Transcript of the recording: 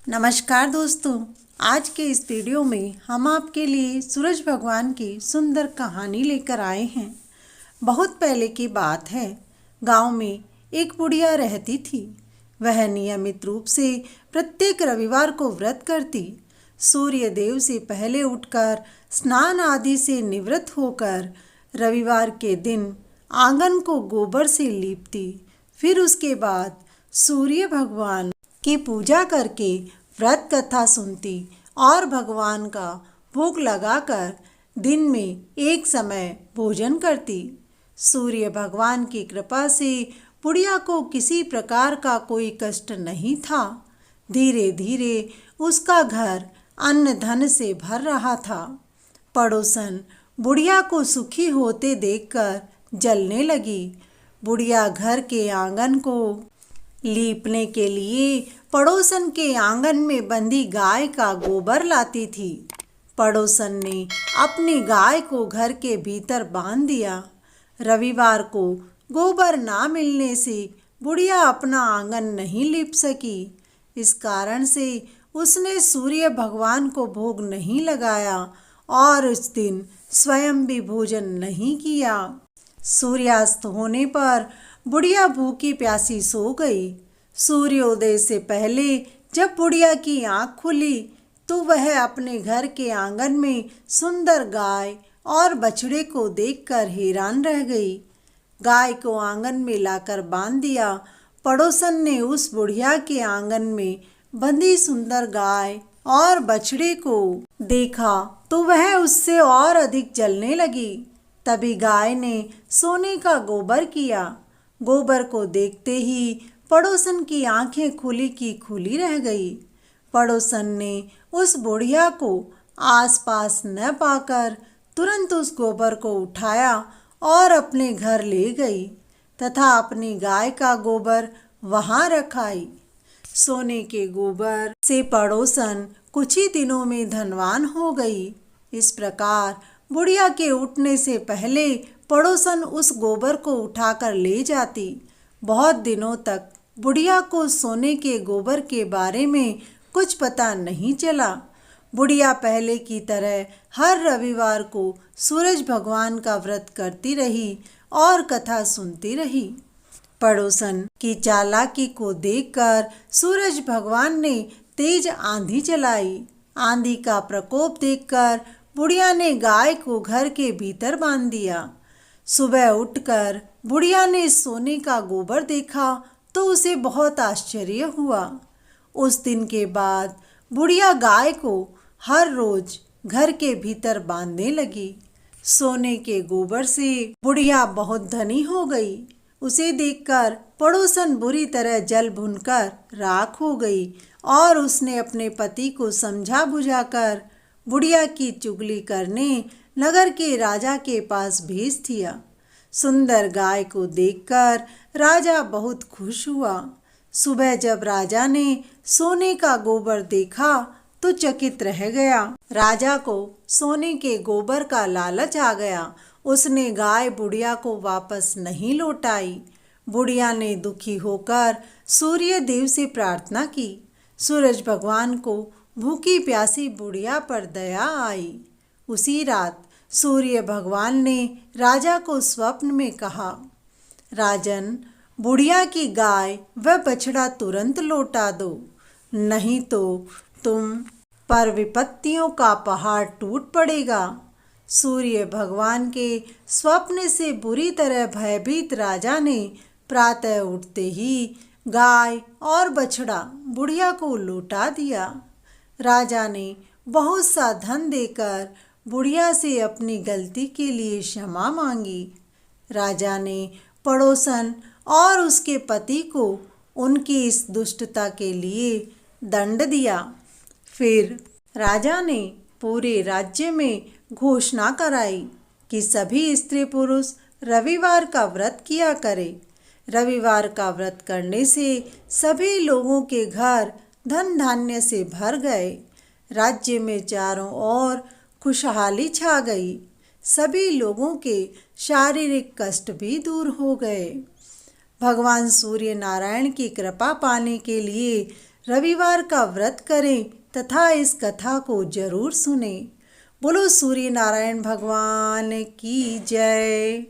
नमस्कार दोस्तों, आज के इस वीडियो में हम आपके लिए सूरज भगवान की सुंदर कहानी लेकर आए हैं। बहुत पहले की बात है। गांव में एक बुढ़िया रहती थी। वह नियमित रूप से प्रत्येक रविवार को व्रत करती। सूर्य देव से पहले उठकर स्नान आदि से निवृत्त होकर रविवार के दिन आंगन को गोबर से लीपती। फिर उसके बाद सूर्य भगवान की पूजा करके व्रत कथा सुनती और भगवान का भोग लगाकर दिन में एक समय भोजन करती। सूर्य भगवान की कृपा से बुढ़िया को किसी प्रकार का कोई कष्ट नहीं था। धीरे धीरे उसका घर अन्न धन से भर रहा था। पड़ोसन बुढ़िया को सुखी होते देखकर जलने लगी। बुढ़िया घर के आंगन को लीपने के लिए पड़ोसन के आंगन में बंधी गाय का गोबर लाती थी। पड़ोसन ने अपनी गाय को घर के भीतर बांध दिया। रविवार को गोबर ना मिलने से बुढ़िया अपना आंगन नहीं लीप सकी। इस कारण से उसने सूर्य भगवान को भोग नहीं लगाया और उस दिन स्वयं भी भोजन नहीं किया। सूर्यास्त होने पर बुढ़िया भूखी प्यासी सो गई। सूर्योदय से पहले जब बुढ़िया की आंख खुली तो वह अपने घर के आंगन में सुंदर गाय और बछड़े को देखकर हैरान रह गई। गाय को आंगन में लाकर बांध दिया। पड़ोसन ने उस बुढ़िया के आंगन में बंधी सुंदर गाय और बछड़े को देखा तो वह उससे और अधिक जलने लगी। तभी गाय ने सोने का गोबर किया। गोबर को देखते ही पड़ोसन की आंखें खुली की खुली रह गई। पड़ोसन ने उस बुढ़िया को आसपास न पाकर तुरंत उस गोबर को उठाया और अपने घर ले गई तथा अपनी गाय का गोबर वहां रखाई। सोने के गोबर से पड़ोसन कुछ ही दिनों में धनवान हो गई। इस प्रकार बुढ़िया के उठने से पहले पड़ोसन उस गोबर को उठाकर ले जाती। बहुत दिनों तक बुढ़िया को सोने के गोबर के बारे में कुछ पता नहीं चला। बुढ़िया पहले की तरह हर रविवार को सूरज भगवान का व्रत करती रही और कथा सुनती रही। पड़ोसन की चालाकी को देखकर सूरज भगवान ने तेज आंधी चलाई। आंधी का प्रकोप देखकर बुढ़िया ने गाय को घर के भीतर बांध दिया। सुबह उठकर बुढ़िया ने सोने का गोबर देखा तो उसे बहुत आश्चर्य हुआ। उस दिन के बाद बुढ़िया गाय को हर रोज घर के भीतर बांधने लगी। सोने के गोबर से बुढ़िया बहुत धनी हो गई। उसे देखकर पड़ोसन बुरी तरह जल भुनकर राख हो गई और उसने अपने पति को समझा बुझाकर बुढ़िया की चुगली करने नगर के राजा के पास भेज दिया। सुंदर गाय को देखकर राजा बहुत खुश हुआ। सुबह जब राजा ने सोने का गोबर देखा तो चकित रह गया। राजा को सोने के गोबर का लालच आ गया। उसने गाय बुढ़िया को वापस नहीं लौटाई। बुढ़िया ने दुखी होकर सूर्य देव से प्रार्थना की। सूरज भगवान को भूखी प्यासी बुढ़िया पर दया आई। उसी रात सूर्य भगवान ने राजा को स्वप्न में कहा, राजन, बुढ़िया की गाय व बछड़ा तुरंत लौटा दो, नहीं तो तुम पर विपत्तियों का पहाड़ टूट पड़ेगा। सूर्य भगवान के स्वप्न से बुरी तरह भयभीत राजा ने प्रातः उठते ही गाय और बछड़ा बुढ़िया को लौटा दिया। राजा ने बहुत सा धन देकर बुढ़िया से अपनी गलती के लिए क्षमा मांगी। राजा ने पड़ोसन और उसके पति को उनकी इस दुष्टता के लिए दंड दिया। फिर राजा ने पूरे राज्य में घोषणा कराई कि सभी स्त्री पुरुष रविवार का व्रत किया करें। रविवार का व्रत करने से सभी लोगों के घर धन धान्य से भर गए। राज्य में चारों ओर खुशहाली छा गई। सभी लोगों के शारीरिक कष्ट भी दूर हो गए। भगवान सूर्य नारायण की कृपा पाने के लिए रविवार का व्रत करें तथा इस कथा को जरूर सुने। बोलो सूर्य नारायण भगवान की जय।